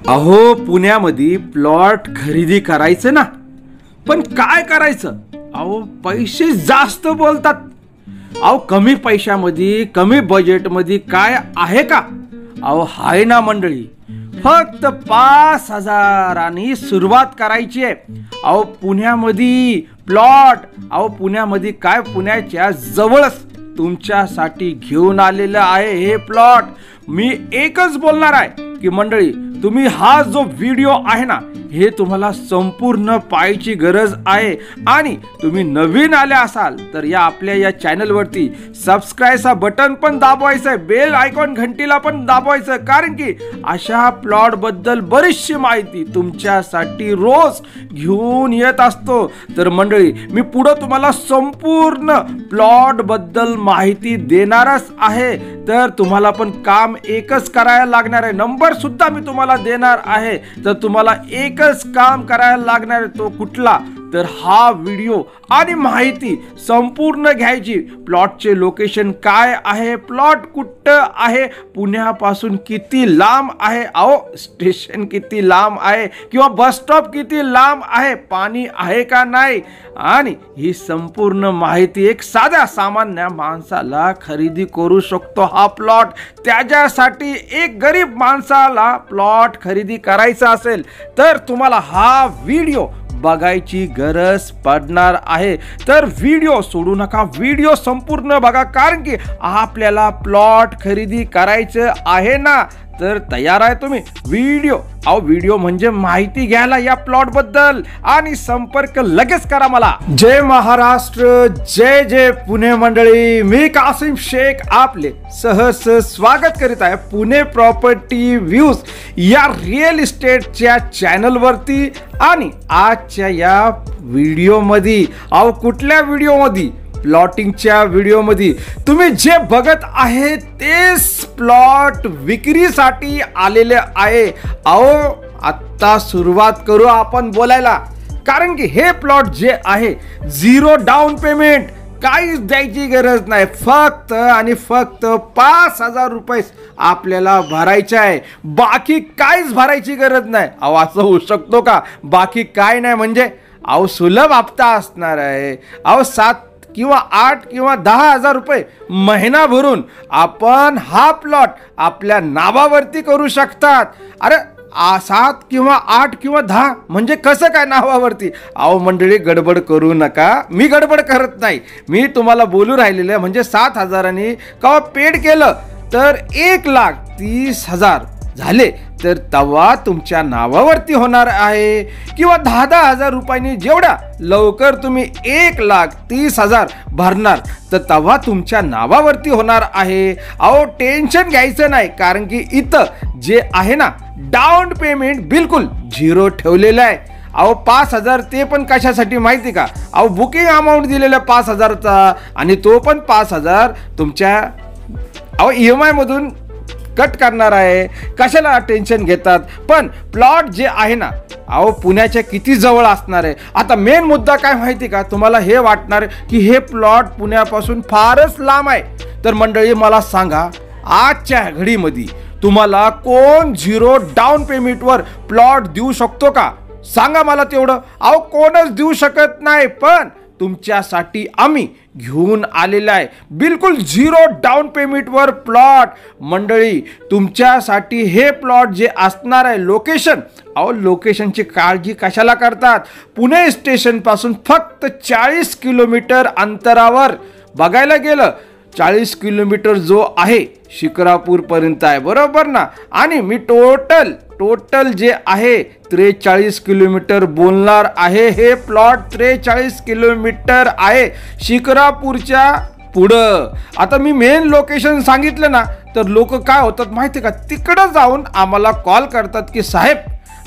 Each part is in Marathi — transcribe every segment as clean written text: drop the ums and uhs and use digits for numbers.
अहो पुण्यामध्ये प्लॉट खरेदी करायचं ना, पण काय करायचं? अहो पैसे जास्त बोलतात. अहो कमी पैशामध्ये कमी बजेटमध्ये काय आहे का? अहो हाय ना मंडळी, फक्त 5,000 सुरुवात करायची आहे. अहो पुण्यामध्ये प्लॉट, अहो पुण्यामध्ये काय, पुण्याच्या जवळच तुमच्यासाठी घेऊन आलेलं आहे हे प्लॉट. मी एकच बोलणार आहे की मंडळी, तुम्ही हा जो व्हिडिओ आहे ना, हे तुम्हाला संपूर्ण पाहायची गरज आहे. आणि तुम्ही नवीन आले असाल तर या आपल्या या चॅनलवरती सबस्क्राईबचा बटन पण दाबवायचं आहे, बेल आयकॉन घंटीला पण दाबवायचं, कारण की अशा प्लॉट बद्दल बरीचशी माहिती तुमच्यासाठी रोज घेऊन येत असतो. तर मंडळी, मी पुढे तुम्हाला संपूर्ण प्लॉट बद्दल माहिती देणारच आहे. तर तुम्हाला पण काम एकच करायला लागणार आहे, नंबर सुद्धा मी तुम्हाला देणार आहे. तर तुम्हाला एकच काम करायला लागणार आहे, तो कुठला? तर हा व्हिडिओ आणि माहिती संपूर्ण घ्यायची. प्लॉटचे लोकेशन काय आहे, प्लॉट कुठं आहे, पुण्यापासून किती लांब आहे, अहो स्टेशन किती लांब आहे, किंवा बस स्टॉप किती लांब आहे, पाणी आहे का नाही, आणि ही संपूर्ण माहिती एक साध्या सामान्य माणसाला खरेदी करू शकतो हा प्लॉट. त्याच्यासाठी एक गरीब माणसाला प्लॉट खरेदी करायचा असेल तर तुम्हाला हा व्हिडिओ बघायची गरज पडणार आहे. तर व्हिडिओ सोडू नका, व्हिडिओ संपूर्ण बघा, कारण की आपल्याला प्लॉट खरेदी करायचं आहे ना. तर तयार आहे तुम्ही? व्हिडिओ म्हणजे माहिती घ्यायला या प्लॉट बद्दल, आणि संपर्क लगेच करा मला. जय महाराष्ट्र, जय जय पुणे मंडळी. मी कासिम शेख आपले सहर्ष स्वागत करीत आहे पुणे प्रॉपर्टी व्ह्यूज या रिअल इस्टेटच्या चॅनलवरती. आणि आजच्या या व्हिडिओमध्ये, अहो कुठल्या व्हिडिओमध्ये? प्लॉटिंगच्या व्हिडिओमध्ये तुम्ही जे बघत आहे तेच प्लॉट विक्रीसाठी आलेले आहे. अहो आता सुरुवात करू आपण बोलायला, कारण की हे प्लॉट जे आहे, 0 डाऊन पेमेंट, काहीच द्यायची गरज नाही, फक्त आणि फक्त 5,000 रुपये आपल्याला भरायचे आहे, बाकी काहीच भरायची गरज नाही. अहो असं होऊ शकतो का? बाकी काय नाही म्हणजे अहो सुलभ हप्ता असणार आहे. अहो 7 किंवा 8 किंवा 10,000 रुपये महिना भरून आपण हा प्लॉट आपल्या नावावरती करू शकतात. अरे 7 किंवा 8 किंवा 10 म्हणजे कसं काय नावावरती? अहो मंडळी, गडबड करू नका, मी गडबड करत नाही, मी तुम्हाला बोलू राहिलेलं. म्हणजे 7,000 का पेड केलं तर 1,30,000 झाले तर तेव्हा तुमच्या नावावरती होणार आहे. किंवा 10,000 रुपयांनी जेवढ्या लवकर तुम्ही 1,30,000 भरणार तर तेव्हा तुमच्या नावावरती होणार आहे. अहो टेन्शन घ्यायचं नाही, कारण की इथं जे आहे ना, डाऊन पेमेंट बिलकुल 0 ठेवलेलं आहे. अहो 5,000 ते पण कशासाठी माहिती का? अहो बुकिंग अमाऊंट दिलेला 5,000चा, आणि तो पण 5,000 तुमच्या EMI मधून कट करणार आहे. कशाला टेन्शन घेतात? पण प्लॉट जे आहे ना, अहो पुण्याच्या किती जवळ असणार आहे. आता मेन मुद्दा काय माहिती का? तुम्हाला हे वाटणार की हे प्लॉट पुण्यापासून फारच लांब आहे. तर मंडळी मला सांगा, आजच्या घडीमध्ये तुम्हाला कोण 0 डाऊन पेमेंटवर प्लॉट देऊ शकतो का? सांगा मला तेवढं. अहो कोणच देऊ शकत नाही, पण तुमच्यासाठी आम्ही घेऊन आलेला आहे बिलकुल 0 डाऊन पेमेंटवर प्लॉट. मंडळी तुमच्यासाठी हे प्लॉट जे असणार आहे, लोकेशन, अहो लोकेशनची काळजी कशाला करतात? पुणे स्टेशनपासून फक्त 40 किलोमीटर अंतरावर, बघायला गेलं 40 किलोमीटर जो आहे शिक्रापूर पर्यंत आहे, बरोबर ना. आणि मी टोटल जे आहे 43 किलोमीटर बोलणार आहे. हे प्लॉट 43 किलोमीटर आहे शिक्रापूरच्या पुढं. आता मी मेन लोकेशन सांगितलं ना, तर लोक काय होतात माहिती का, तिकडं जाऊन आम्हाला कॉल करतात की साहेब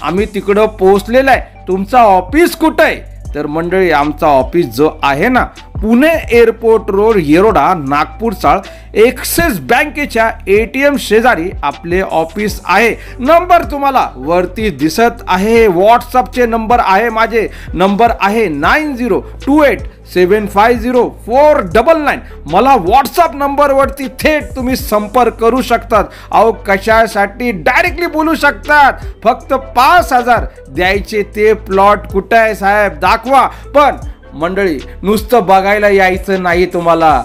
आम्ही तिकडं पोहोचलेलं आहे, तुमचं ऑफिस कुठं आहे? तर मंडळी, आमचा ऑफिस जो आहे ना, पुणे एअरपोर्ट रोड, येरोडा, नागपूर चाळ, एक्सिस बँकेच्या ATM शेजारी आपले ऑफिस आहे. नंबर तुम्हाला वरती दिसत आहे, व्हॉट्सअपचे नंबर आहे, माझे नंबर आहे 9028 750499 मला व्हॉट्सअप नंबरवरती थेट तुम्ही संपर्क करू शकतात. अहो कशासाठी डायरेक्टली बोलू शकतात. फक्त 5,000 द्यायचे. ते प्लॉट कुठं आहे साहेब दाखवा. पण मंडळी नुसतं बघायला यायचं नाही. तुम्हाला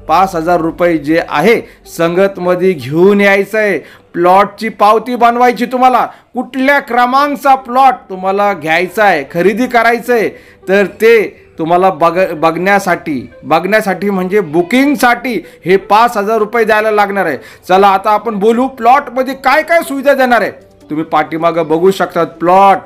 5,000 रुपये जे आहे संगतमध्ये घेऊन यायचं आहे. प्लॉटची पावती बनवायची. तुम्हाला कुठल्या क्रमांकचा प्लॉट तुम्हाला घ्यायचा आहे, खरेदी करायचं आहे, तर ते तुम्हाला बघण्यासाठी म्हणजे बुकिंगसाठी हे 5,000 रुपये द्यायला लागणार आहे. चला आता आपण बोलू प्लॉटमध्ये काय काय सुविधा देणार आहे. तुम्ही पाठीमागं बघू शकता प्लॉट.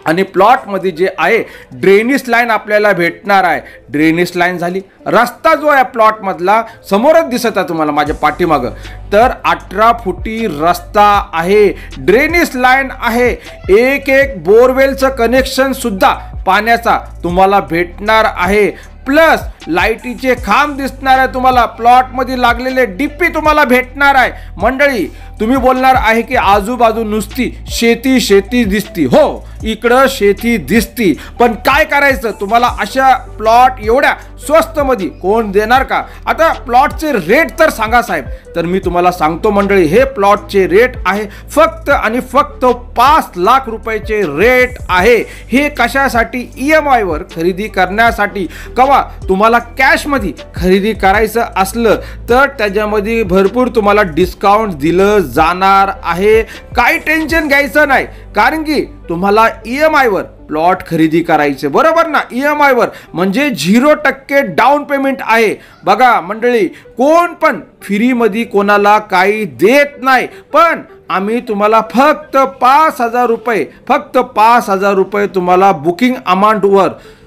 आणि प्लॉटमध्ये जे आहे ड्रेनेज लाईन आपल्याला भेटणार आहे. ड्रेनेज लाईन झाली. रस्ता जो आहे प्लॉटमधला समोरच दिसत आहे तुम्हाला माझ्या पाठीमागं, तर 18 फुटी रस्ता आहे. ड्रेनेज लाईन आहे. एक बोरवेलचं कनेक्शन सुद्धा पाण्याचा तुम्हाला भेटणार आहे. प्लस लाईटीचे खांब दिसणार आहे तुम्हाला. प्लॉटमध्ये लागलेले डिप्पी तुम्हाला भेटणार आहे. मंडळी तुम्ही बोलणार आहे की आजूबाजू नुसती शेती दिसती. हो, इकडं शेती दिसती, पण काय करायचं. तुम्हाला अशा प्लॉट एवढ्या स्वस्त मध्ये कोण देणार का. आता प्लॉटचे रेट तर सांगा साहेब. तर मी तुम्हाला सांगतो मंडळी, हे प्लॉटचे रेट आहे फक्त आणि फक्त 5 लाख रुपयाचे रेट आहे. हे कशासाठी, EMI वर खरेदी करण्यासाठी. कवा तुम्हाला कॅश मध्ये खरेदी करायचं असलं तर त्याच्यामध्ये भरपूर तुम्हाला डिस्काउंट दिलं जाणार आहे. काही टेन्शन घ्यायचं नाही, कारण की तुम्हाला EMI वर प्लॉट खरेदी करायचे, बरोबर ना. EMI वर म्हणजे 0% डाऊन पेमेंट आहे. बघा मंडळी, कोण पण फ्रीमध्ये कोणाला काही देत नाही, पण आम्ही तुम्हाला फक्त 5,000 रुपये तुम्हाला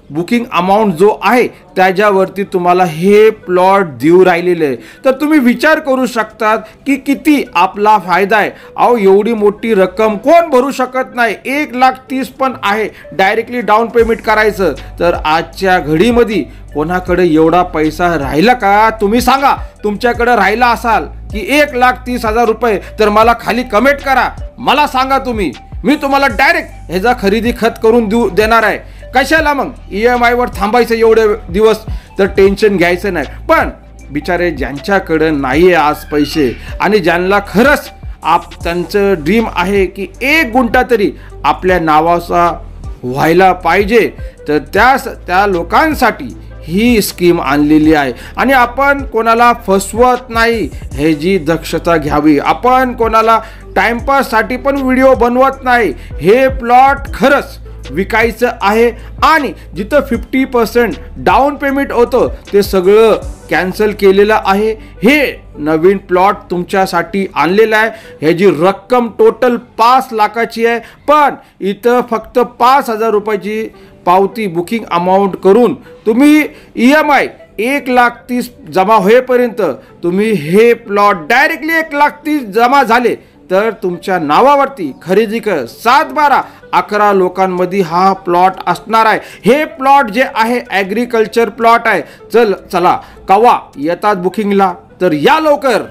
बुकिंग अमाऊंट जो आहे त्याच्यावरती तुम्हाला हे प्लॉट देऊ राहिलेले आहे. तर तुम्ही विचार करू शकतात की किती आपला फायदा आहे. अहो एवढी मोठी रक्कम कोण भरू शकत नाही. 1,30,000 पण आहे डायरेक्टली डाऊन पेमेंट करायचं. तर आजच्या घडीमध्ये कोणाकडे एवढा पैसा राहिला का. तुम्ही सांगा, तुमच्याकडे राहिला असाल की 1,30,000 रुपये, तर मला खाली कमेंट करा. मला सांगा तुम्ही, मी तुम्हाला डायरेक्ट ह्याचा खरेदी खत करून देणार आहे. कशाला मग EMI वर थांबायचं एवढे दिवस. तर टेन्शन घ्यायचं नाही. पण बिचारे ज्यांच्याकडे नाही आहे आज पैसे आणि ज्यांना खरंच त्यांचं ड्रीम आहे की 1 गुंठा तरी आपल्या नावाचा व्हायला पाहिजे, तर त्या लोकांसाठी ही स्कीम आणलेली आहे. आणि आपण कोणाला फसवत नाही, ह्याची दक्षता घ्यावी. आपण कोणाला टाइमपाससाठी पण व्हिडिओ बनवत नाही. हे प्लॉट खरंच विकायचं आहे. आणि जिथं 50% डाऊन पेमेंट होतं ते सगळं कॅन्सल केलेलं आहे. हे नवीन प्लॉट तुमच्यासाठी आणलेलं आहे. ह्याची रक्कम टोटल 5 लाखाची आहे. पण इथं फक्त 5,000 रुपयाची पावती बुकिंग अमाऊंट करून तुम्ही EMI 1,30,000 जमा होईपर्यंत तुम्ही हे प्लॉट डायरेक्टली 1,30,000 जमा झाले तर तुमच्या नावावरती खरेदी कर. 7-12-11 लोकांमध्ये हा प्लॉट असणार आहे. हे प्लॉट जे आहे ॲग्रिकल्चर प्लॉट आहे. चला कवा येतात बुकिंगला, तर या लवकर.